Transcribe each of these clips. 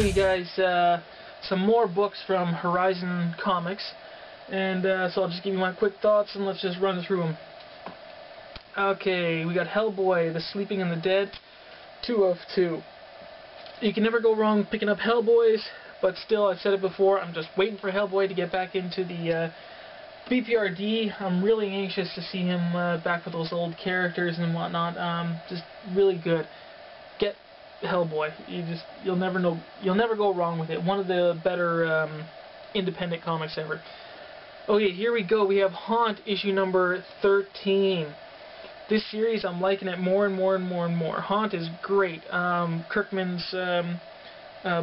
show you guys some more books from Horizon Comics, and so I'll just give you my quick thoughts and let's just run through them. Okay, we got Hellboy, The Sleeping and the Dead, 2 of 2. You can never go wrong picking up Hellboys, but still, I've said it before, I'm just waiting for Hellboy to get back into the BPRD. I'm really anxious to see him back with those old characters and whatnot. Just really good. Get Hellboy. You'll never go wrong with it. One of the better independent comics ever. Okay, here we go. We have Haunt, issue number 13. This series, I'm liking it more and more and more and more. Haunt is great. Kirkman's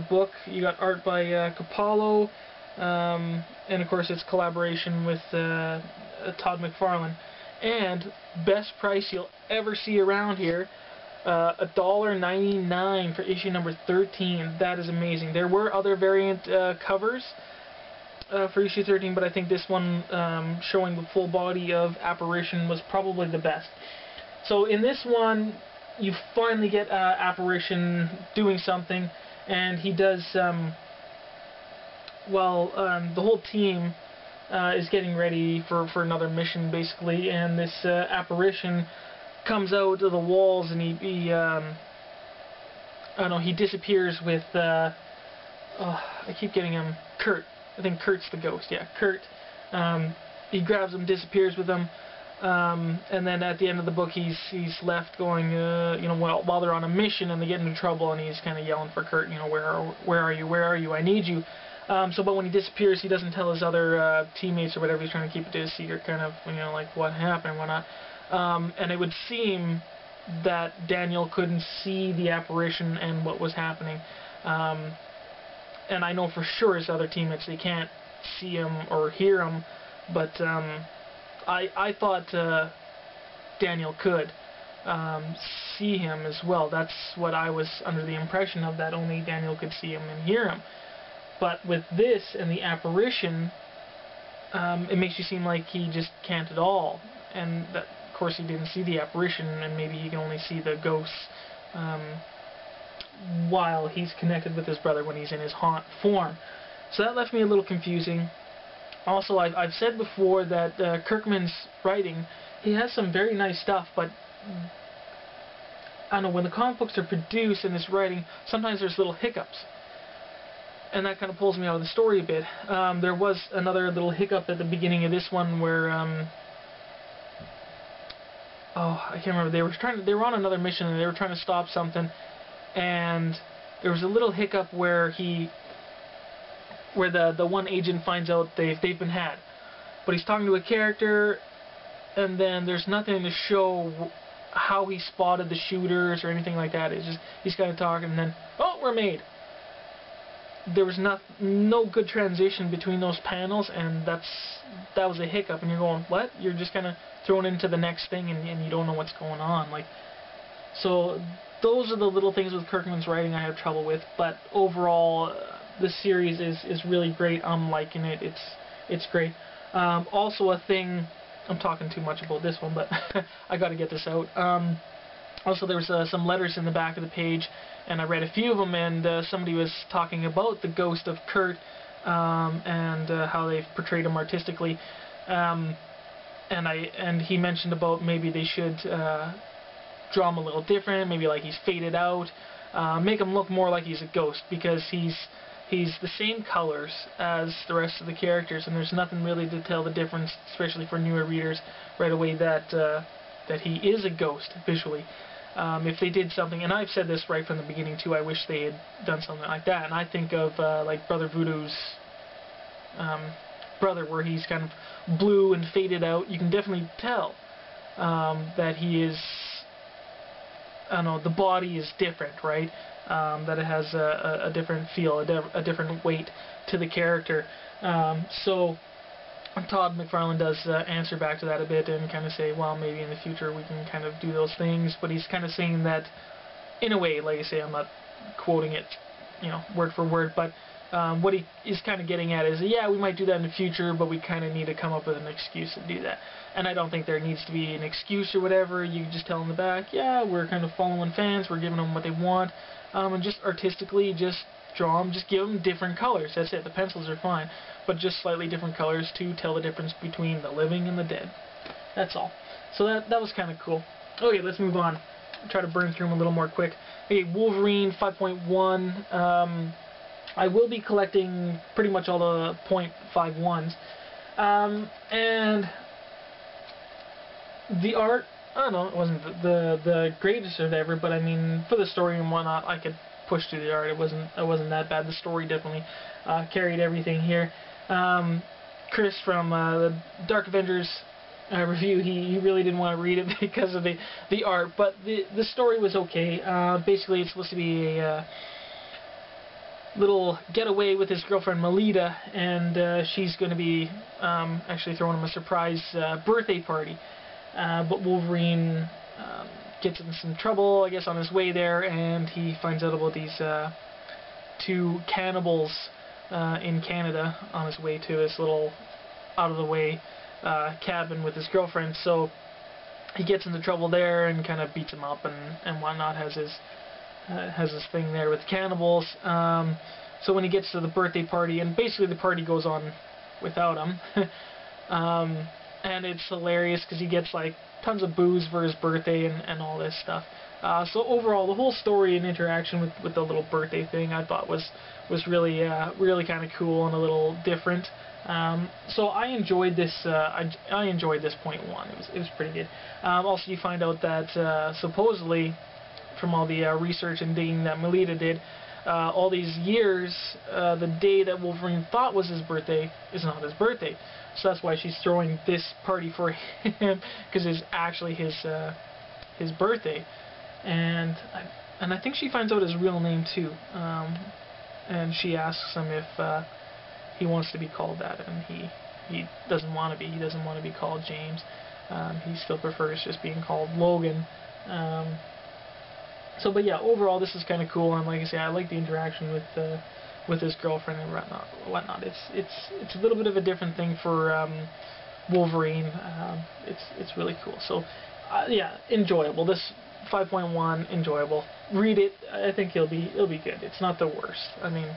book. You got art by Capallo, and of course it's collaboration with Todd McFarlane. And best price you'll ever see around here, $1.99 for issue number 13. That is amazing. There were other variant covers for issue 13, but I think this one showing the full body of Apparition was probably the best. So in this one, you finally get Apparition doing something, and he does, the whole team is getting ready for another mission, basically, and this Apparition comes out of the walls, and he I don't know, he disappears with, I keep getting him, Kurt. I think Kurt's the ghost, yeah, Kurt. He grabs him, disappears with him, and then at the end of the book he's left going, while they're on a mission and they get into trouble, and he's kind of yelling for Kurt, where are you, I need you. But when he disappears, he doesn't tell his other teammates or whatever. He's trying to keep it to a secret, kind of, like what happened, what not. And it would seem that Daniel couldn't see the Apparition and what was happening. And I know for sure his other teammates, they can't see him or hear him, but I thought Daniel could see him as well. That's what I was under the impression of, that only Daniel could see him and hear him. But with this and the Apparition, it makes you seem like he just can't at all. And that, of course, he didn't see the Apparition, and maybe he can only see the ghosts while he's connected with his brother when he's in his haunt form. So that left me a little confusing. Also, I've said before that Kirkman's writing, he has some very nice stuff, but I don't know, when the comic books are produced in this writing, sometimes there's little hiccups. And that kind of pulls me out of the story a bit. There was another little hiccup at the beginning of this one where, I can't remember, they were on another mission and they were trying to stop something, and there was a little hiccup where the one agent finds out they've been had, but he's talking to a character, and then there's nothing to show how he spotted the shooters or anything like that. It's just he's kind of talking, and then we're made. There was no good transition between those panels, and that was a hiccup. And you're going, what? You're just kind of thrown into the next thing, and you don't know what's going on. So those are the little things with Kirkman's writing I have trouble with. But overall, the series is really great. I'm liking it. It's great. Also, a thing, I'm talking too much about this one, but I got to get this out. Also, there was some letters in the back of the page, and I read a few of them, and somebody was talking about the ghost of Kurt, and how they've portrayed him artistically, and he mentioned about maybe they should draw him a little different, maybe like he's faded out, make him look more like he's a ghost, because he's the same colors as the rest of the characters, and there's nothing really to tell the difference, especially for newer readers, right away that he is a ghost visually. If they did something, and I've said this right from the beginning too, I wish they had done something like that, and I think of like Brother Voodoo's brother, where he's kind of blue and faded out. You can definitely tell that he is, I don't know, the body is different, right? That it has a different feel, a different weight to the character. So Todd McFarlane does answer back to that a bit and kind of say, well, maybe in the future we can kind of do those things, but he's kind of saying that in a way, like I say, I'm not quoting it, word for word, but what he is kind of getting at is, yeah, we might do that in the future, but we kind of need to come up with an excuse to do that. And I don't think there needs to be an excuse or whatever. You just tell in the back, yeah, we're kind of following fans, we're giving them what they want, and just artistically, just draw them, just give them different colors. That's it. The pencils are fine, but just slightly different colors to tell the difference between the living and the dead. That's all. So that was kind of cool. Okay, let's move on. Try to burn through them a little more quick. Okay, Wolverine 5.1. I will be collecting pretty much all the .51s. And the art, I don't know, it wasn't the greatest or whatever, but I mean, for the story and whatnot, I could push through the art. It wasn't that bad. The story definitely carried everything here. Chris from the Dark Avengers review, he really didn't want to read it because of the art, but the story was okay. Basically, it's supposed to be a little getaway with his girlfriend Melita, and she's going to be actually throwing him a surprise birthday party. But Wolverine gets in some trouble, I guess, on his way there, and he finds out about these two cannibals in Canada on his way to this little out-of-the-way cabin with his girlfriend. So he gets into trouble there and kind of beats him up and whatnot. Has his thing there with cannibals. So when he gets to the birthday party, and basically the party goes on without him, and it's hilarious because he gets like tons of booze for his birthday and all this stuff. So overall, the whole story and interaction with the little birthday thing I thought was really really kind of cool and a little different. So I enjoyed this. I enjoyed this .1. It was pretty good. Also, you find out that supposedly, from all the research and digging that Melita did, all these years, the day that Wolverine thought was his birthday is not his birthday. So that's why she's throwing this party for him, because it's actually his birthday. And I think she finds out his real name too. And she asks him if he wants to be called that, and he doesn't want to be. He doesn't want to be called James. He still prefers just being called Logan. But yeah, overall this is kind of cool, and like I say, I like the interaction with his girlfriend and whatnot. It's a little bit of a different thing for Wolverine. It's really cool. So yeah, enjoyable. This 5.1, enjoyable. Read it. I think it'll be good. It's not the worst. I mean,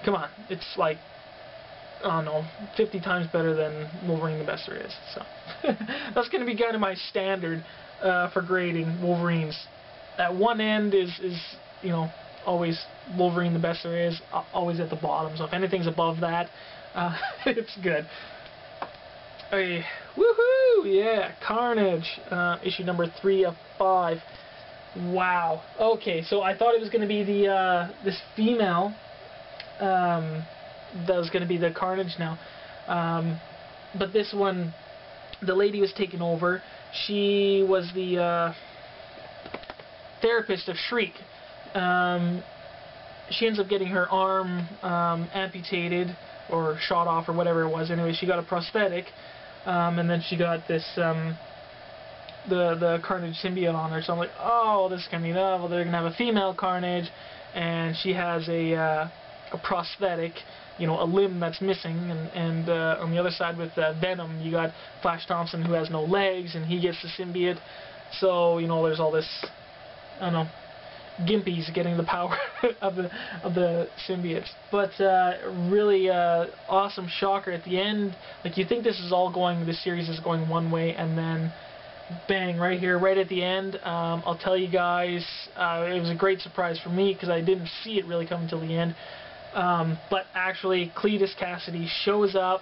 come on, it's like, I don't know, 50 times better than Wolverine the Best There Is. So that's going to be kind of my standard for grading Wolverines. At one end is you know, always Wolverine the Best There Is, always at the bottom. So if anything's above that, it's good. Okay, woohoo! Yeah, Carnage, issue number 3 of 5. Wow. Okay, so I thought it was going to be the this female that was going to be the Carnage now, but this one, the lady was taken over. She was the therapist of Shriek. She ends up getting her arm amputated or shot off or whatever it was. Anyway, she got a prosthetic, and then she got this the Carnage symbiote on her. So I'm like, oh, this is gonna be novel. They're gonna have a female Carnage, and she has a prosthetic, you know, a limb that's missing, and on the other side with Venom, you got Flash Thompson, who has no legs, and he gets the symbiote. So, you know, there's all this, I don't know, gimpies getting the power of the symbiotes. But really awesome shocker at the end. Like, you think this series is going one way, and then bang, right here, right at the end. I'll tell you guys, it was a great surprise for me because I didn't see it really come until the end. But actually, Cletus Cassidy shows up.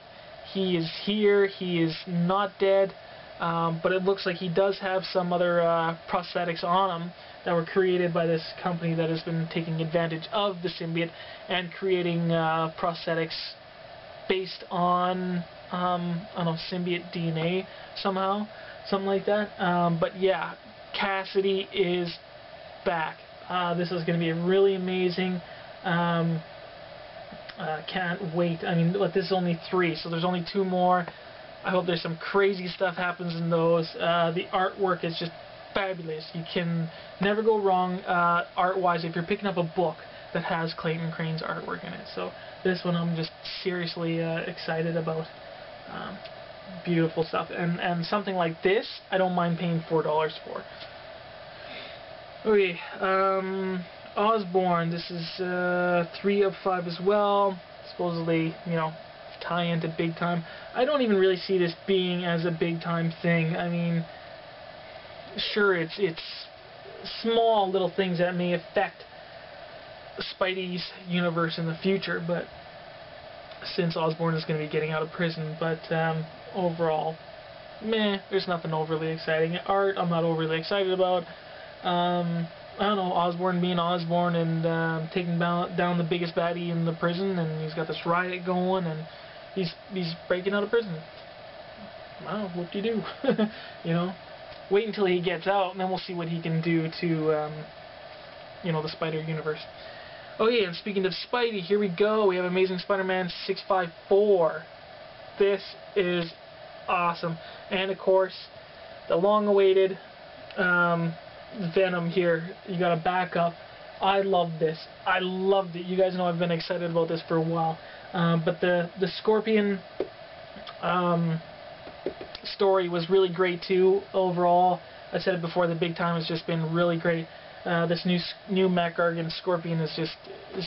He is here. He is not dead. But it looks like he does have some other prosthetics on him that were created by this company that has been taking advantage of the symbiote and creating prosthetics based on, I don't know, symbiote DNA somehow, something like that. But yeah, Cassidy is back. This is going to be really amazing. Can't wait. I mean, look, this is only 3, so there's only 2 more. I hope there's some crazy stuff happens in those. The artwork is just fabulous. You can never go wrong art-wise if you're picking up a book that has Clayton Crane's artwork in it. So this one I'm just seriously excited about. Beautiful stuff. And something like this, I don't mind paying $4 for. Okay, Osborn, this is 3 of 5 as well. Supposedly, you know, tie into big time. I don't even really see this being as a big time thing. I mean, sure, it's small little things that may affect Spidey's universe in the future, but since Osborn is going to be getting out of prison, but overall, meh, there's nothing overly exciting. Art, I'm not overly excited about. I don't know, Osborn being Osborn and taking down the biggest baddie in the prison, and he's got this riot going, and he's breaking out of prison. Well, whoop-de-doo. You know, wait until he gets out, and then we'll see what he can do to, you know, the Spider universe. Okay, and speaking of Spidey, here we go. We have Amazing Spider-Man 654. This is awesome, and of course, the long-awaited Venom here. You got a backup. I love this. I loved it. You guys know I've been excited about this for a while. But the Scorpion story was really great too. Overall, I said it before. The big time has just been really great. This new Mac Gargan Scorpion is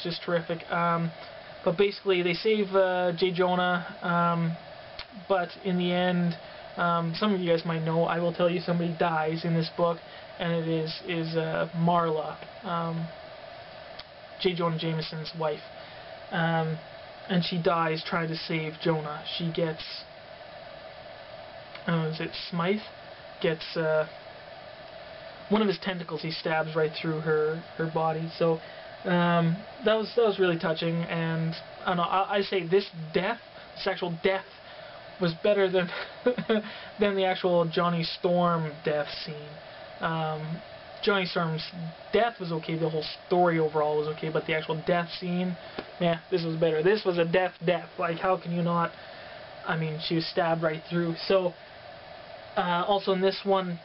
just terrific. But basically, they save J. Jonah. But in the end, some of you guys might know. I will tell you, somebody dies in this book, and it is Marla, J. Jonah Jameson's wife. And she dies trying to save Jonah. She gets, is it Smythe? Gets one of his tentacles. He stabs right through her body. So that was really touching. And I don't know. I say this actual death, was better than than the actual Johnny Storm death scene. Johnny Storm's death was okay, the whole story overall was okay, but the actual death scene, yeah, this was better. This was a death. Like, how can you not? I mean, she was stabbed right through. So, also in this one,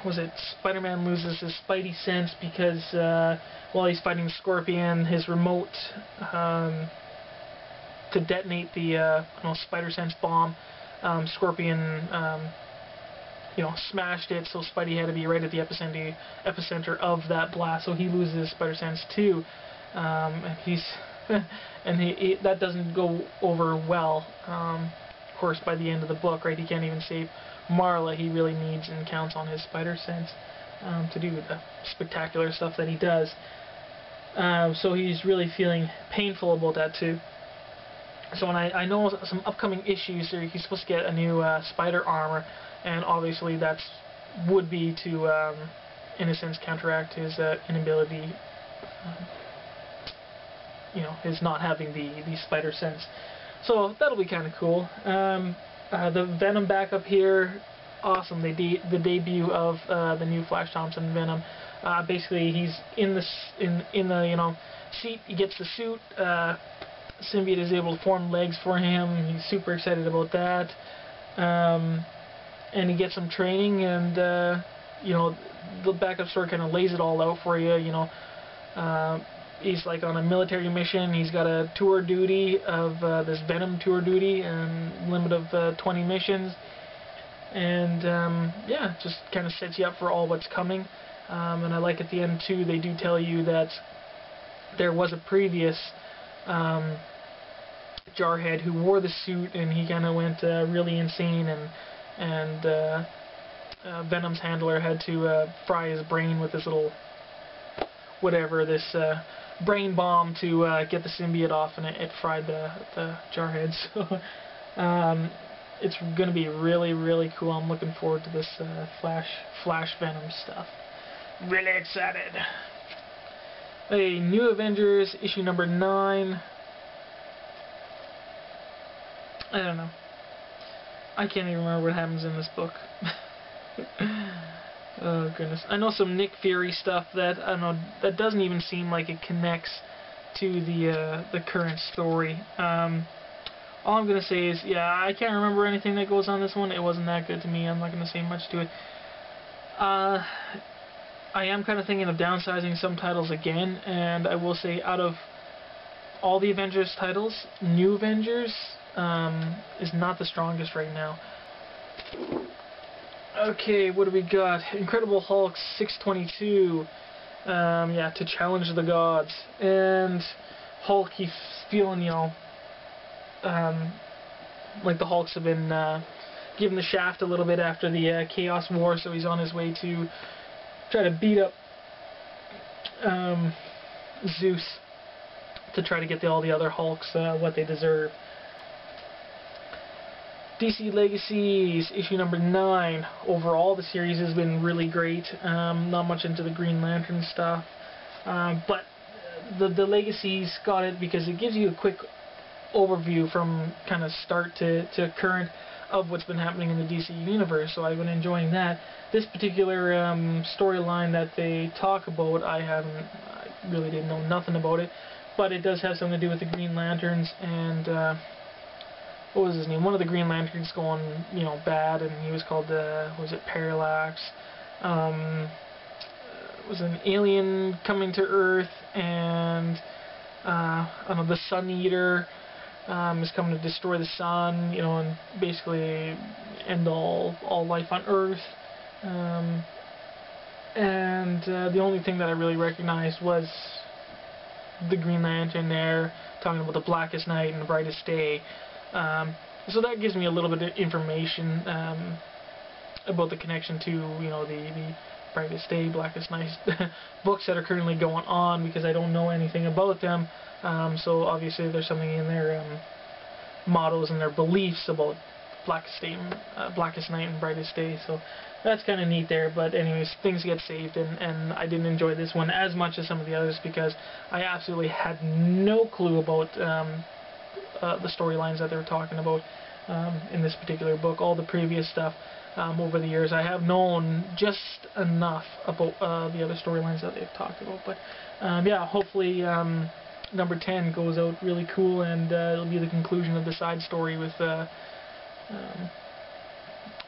was it Spider-Man loses his Spidey sense because while he's fighting Scorpion, his remote to detonate the Spider Sense bomb, Scorpion smashed it, so Spidey had to be right at the epicenter of that blast, so he loses his Spider Sense too, and he's and that doesn't go over well. Of course, by the end of the book, right, he can't even save Marla. He really needs and counts on his Spider Sense to do the spectacular stuff that he does. So he's really feeling painful about that too. So when I know some upcoming issues, he's supposed to get a new spider armor, and obviously that would be to, in a sense, counteract his inability, his not having the spider sense. So that'll be kind of cool. The Venom backup here, awesome. The debut of the new Flash Thompson Venom. Basically, he's in the seat. He gets the suit. Symbiote is able to form legs for him. He's super excited about that. And he gets some training, and the backup story kind of lays it all out for you. He's like on a military mission. He's got a tour duty of this Venom tour duty, and limit of 20 missions. And yeah, just kind of sets you up for all what's coming. And I like at the end too, they do tell you that there was a previous Jarhead who wore the suit, and he kind of went really insane, and Venom's handler had to fry his brain with this little this brain bomb to get the symbiote off, and it fried the Jarhead. So it's going to be really, really cool. I'm looking forward to this Flash Venom stuff. Really excited. A New Avengers issue number 9. I don't know. I can't even remember what happens in this book. Oh goodness. I know some Nick Fury stuff that I don't know, that doesn't even seem like it connects to the current story. All I'm gonna say is, yeah, I can't remember anything that goes on this one. It wasn't that good to me. I'm not gonna say much to it. I am kind of thinking of downsizing some titles again, and I will say, out of all the Avengers titles, New Avengers is not the strongest right now. Okay, what do we got? Incredible Hulk 622. yeah, to challenge the gods. And Hulk, he's feeling, you know, like the Hulks have been given the shaft a little bit after the Chaos War, so he's on his way to try to beat up Zeus to try to get all the other Hulks what they deserve. DC Legacies, issue number 9. Overall, the series has been really great. Not much into the Green Lantern stuff, but the Legacies got it because it gives you a quick overview from kind of start to current of what's been happening in the DC universe, so I've been enjoying that. This particular storyline that they talk about, I really didn't know nothing about it, but it does have something to do with the Green Lanterns, and what was his name? One of the Green Lanterns going, you know, bad, and he was called, was it Parallax? Was an alien coming to Earth, and I don't know, the Sun Eater is coming to destroy the sun, you know, and basically end all life on Earth. And the only thing that I really recognized was the Green Lantern there, talking about the blackest night and the brightest day. So that gives me a little bit of information about the connection to, you know, the brightest day, blackest night books that are currently going on, because I don't know anything about them. So obviously there's something in their mottos and their beliefs about blackest night and brightest day. So that's kind of neat there. But anyways, things get saved, and I didn't enjoy this one as much as some of the others because I absolutely had no clue about the storylines that they were talking about in this particular book. All the previous stuff over the years, I have known just enough about the other storylines that they've talked about. But yeah, hopefully number 10 goes out really cool, and it'll be the conclusion of the side story with I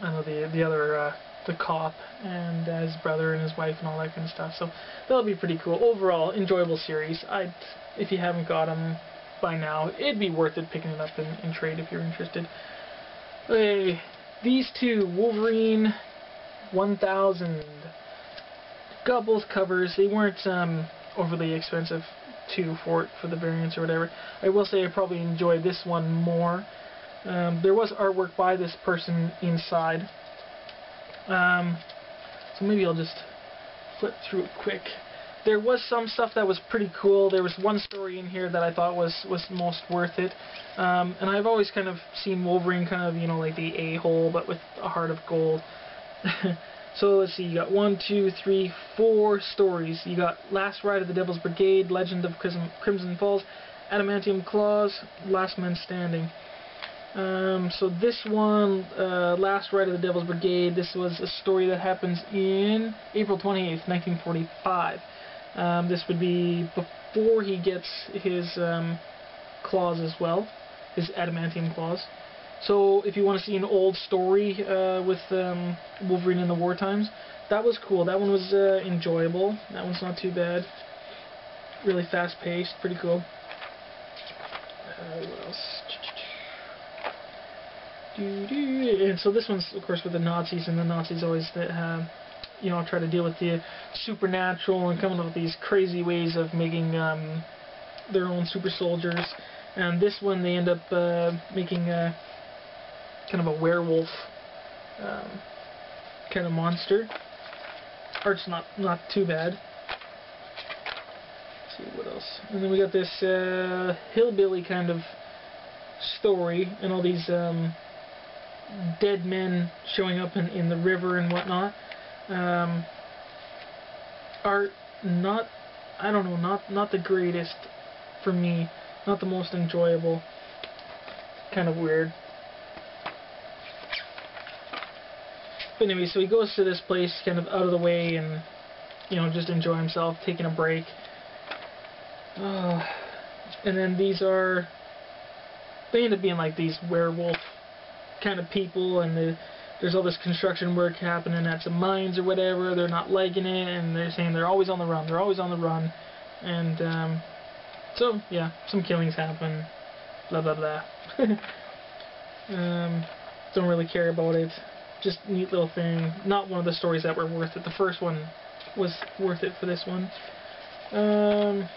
don't know, the other the cop and his brother and his wife and all that kind of stuff. So that'll be pretty cool. Overall, enjoyable series. If you haven't got them by now, it'd be worth it picking it up in trade if you're interested. Okay, these two, Wolverine 1000. Got both covers. They weren't overly expensive too for the variants or whatever. I will say I probably enjoyed this one more. There was artwork by this person inside. So maybe I'll just flip through it quick. There was some stuff that was pretty cool. There was one story in here that I thought was most worth it. And I've always kind of seen Wolverine kind of, you know, like the a-hole, but with a heart of gold. So let's see, you got 1, 2, 3, 4 stories. You got Last Ride of the Devil's Brigade, Legend of Crimson Falls, Adamantium Claws, Last Man Standing. So this one, Last Ride of the Devil's Brigade, this was a story that happens in April 28th, 1945. This would be before he gets his claws as well, his adamantium claws. So if you want to see an old story with Wolverine in the war times, that was cool. That one was enjoyable. That one's not too bad. Really fast-paced, pretty cool. What else? And so this one's, of course, with the Nazis, and the Nazis always, you know, try to deal with the supernatural and coming up with these crazy ways of making their own super soldiers. And this one, they end up making kind of a werewolf kind of monster. Art's not too bad. Let's see what else. And then we got this hillbilly kind of story, and all these dead men showing up in the river and whatnot. Art not the greatest for me, not the most enjoyable, kind of weird. But anyway, so he goes to this place kind of out of the way and, you know, just enjoy himself, taking a break. And then they end up being like these werewolf kind of people, and there's all this construction work happening at some mines or whatever. They're not liking it, and they're saying they're always on the run. They're always on the run. And so yeah, some killings happen. Blah blah blah. Don't really care about it. Just neat little thing. Not one of the stories that were worth it. The first one, was worth it for this one. Let's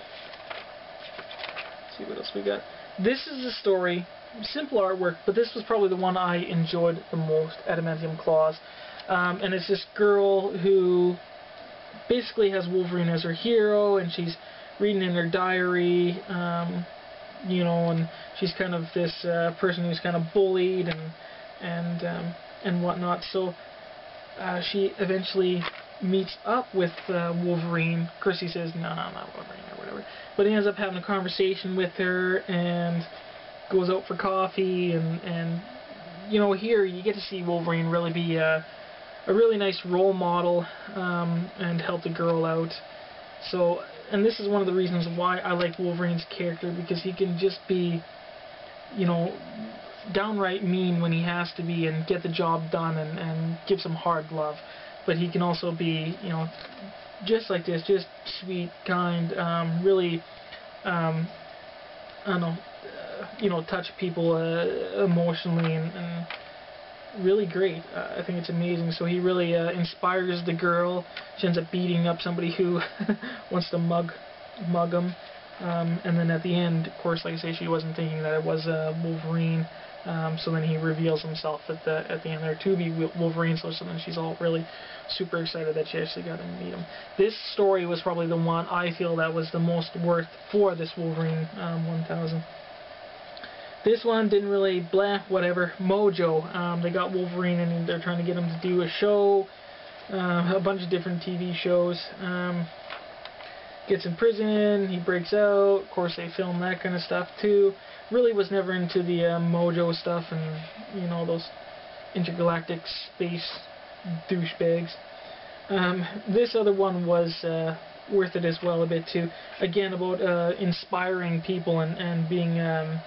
see what else we got. This is a story, simple artwork, but this was probably the one I enjoyed the most, Adamantium Claws. And it's this girl who basically has Wolverine as her hero, and she's reading in her diary, you know, and she's kind of this person who's kind of bullied and whatnot. So she eventually meets up with Wolverine. Of course, he says, "No, I'm not Wolverine," or whatever. But he ends up having a conversation with her and goes out for coffee, and you know, here you get to see Wolverine really be a really nice role model and help the girl out. So, and this is one of the reasons why I like Wolverine's character, because he can just be, you know, downright mean when he has to be and get the job done and give some hard love. But he can also be, you know, just like this, just sweet, kind, really, I don't know, you know, touch people emotionally and really great. I think it's amazing. So he really inspires the girl. She ends up beating up somebody who wants to mug him. And then at the end, of course, like I say, she wasn't thinking that it was Wolverine. So then he reveals himself at the end there to be Wolverine. So then she's all really super excited that she actually got to meet him. This story was probably the one I feel that was the most worth for this Wolverine 1000. This one didn't really whatever. Mojo, they got Wolverine and they're trying to get him to do a show, a bunch of different TV shows. Gets in prison, he breaks out. Of course, they film that kind of stuff too. Really was never into the Mojo stuff and, you know, those intergalactic space douchebags. This other one was worth it as well a bit too. Again, about inspiring people and being a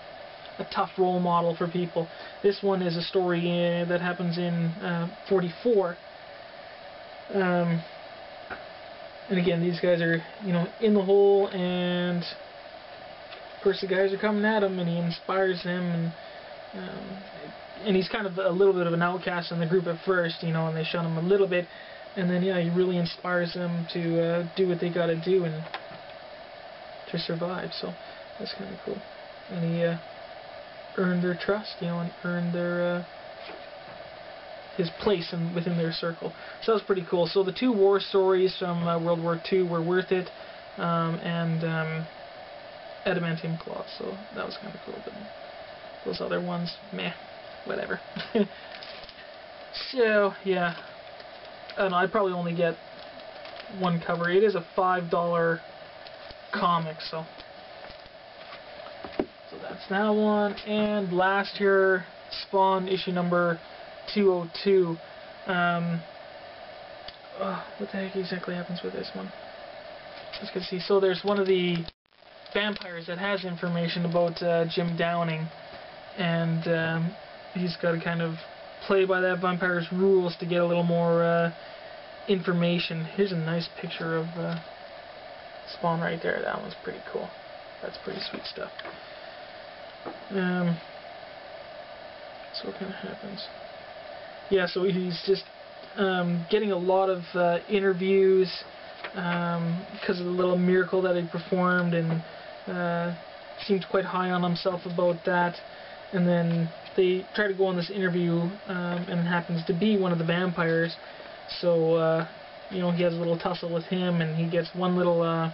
tough role model for people. This one is a story that happens in 44. And again, these guys are, you know, in the hole, and of course the guys are coming at him, and he inspires them, and he's kind of a little bit of an outcast in the group at first, you know, and they shun him a little bit, and then yeah, he really inspires them to do what they got to do and to survive. So that's kind of cool. And he earned their trust, you know, and earned their his place within their circle. So that was pretty cool. So the two war stories from World War II were worth it, and Adamantium Claws. So that was kind of cool. But those other ones, meh, whatever. So yeah, I don't know, I'd probably only get one cover. It is a $5 comic, so that's that one. And last year, Spawn issue number 202. What the heck exactly happens with this one? Let's go see. So there's one of the vampires that has information about Jim Downing, and he's got to kind of play by that vampire's rules to get a little more information. Here's a nice picture of Spawn right there. That one's pretty cool. That's pretty sweet stuff. So what kind of happens? Yeah, so he's just getting a lot of interviews because of the little miracle that he performed, and seemed quite high on himself about that. And then they try to go on this interview, and it happens to be one of the vampires. So you know, he has a little tussle with him, and he gets one little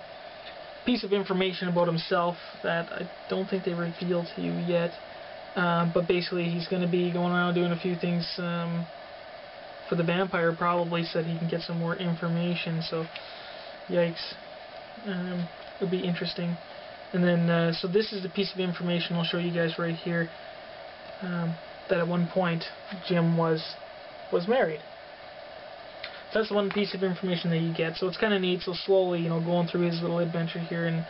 piece of information about himself that I don't think they revealed to you yet. But basically, he's going to be going around doing a few things for the vampire, probably, so that he can get some more information. So, yikes. It'll be interesting. And then, so this is the piece of information I'll show you guys right here. That at one point, Jim was married. So that's one piece of information that you get. So it's kind of neat. So slowly, you know, going through his little adventure here, and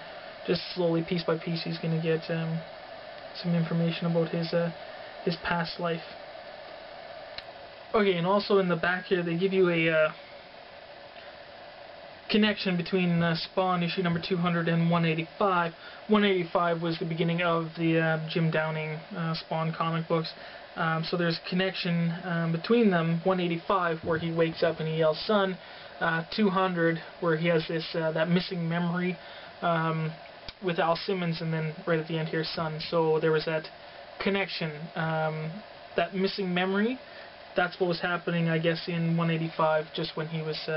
just slowly, piece by piece, he's going to get some information about his past life. Okay, and also in the back here, they give you a connection between Spawn issue number 200 and 185. 185 was the beginning of the Jim Downing Spawn comic books. So there's a connection between them. 185, where he wakes up and he yells "son," 200, where he has this that missing memory with Al Simmons, and then right at the end here, son. So there was that connection, that missing memory. That's what was happening, I guess, in 185, just when he was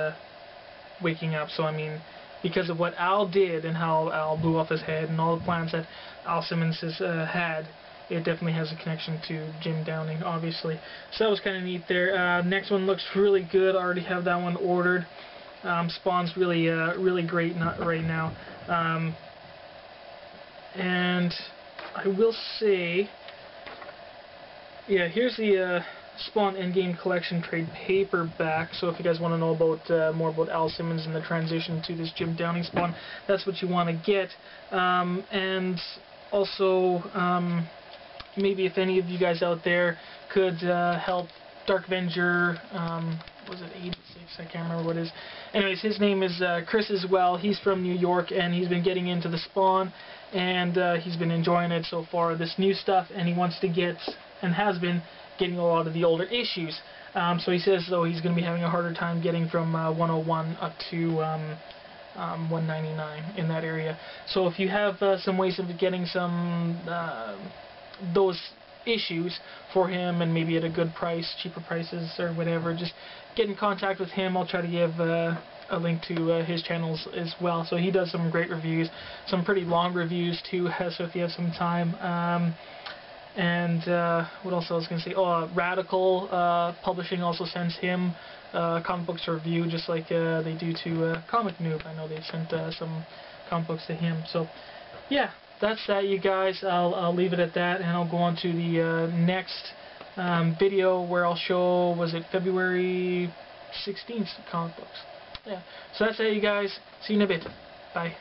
waking up. So I mean, because of what Al did and how Al blew off his head and all the plans that Al Simmons has had, it definitely has a connection to Jim Downing, obviously. So that was kind of neat there. Next one looks really good. I already have that one ordered. Spawn's really really great right now. And I will say, yeah, here's the Spawn Endgame Collection trade paperback. So if you guys want to know about more about Al Simmons and the transition to this Jim Downing Spawn, that's what you want to get. And also, maybe if any of you guys out there could help Dark Avenger, was it 86? I can't remember what it is. Anyways, his name is Chris as well. He's from New York, and he's been getting into the Spawn, and he's been enjoying it so far, this new stuff, and he wants to get, and has been, getting a lot of the older issues. So he says, though, he's going to be having a harder time getting from 101 up to 199 in that area. So if you have some ways of getting some those issues for him, and maybe at a good price, cheaper prices or whatever, just get in contact with him. I'll try to give a link to his channels as well. So he does some great reviews, some pretty long reviews too, so if you have some time. And what else I was going to say? Oh, Radical Publishing also sends him comic books to review, just like they do to Comic Noob. I know they sent some comic books to him. So yeah, that's that, you guys. I'll leave it at that, and I'll go on to the next video where I'll show, was it February 16th comic books. Yeah. So that's it, you guys. See you in a bit. Bye.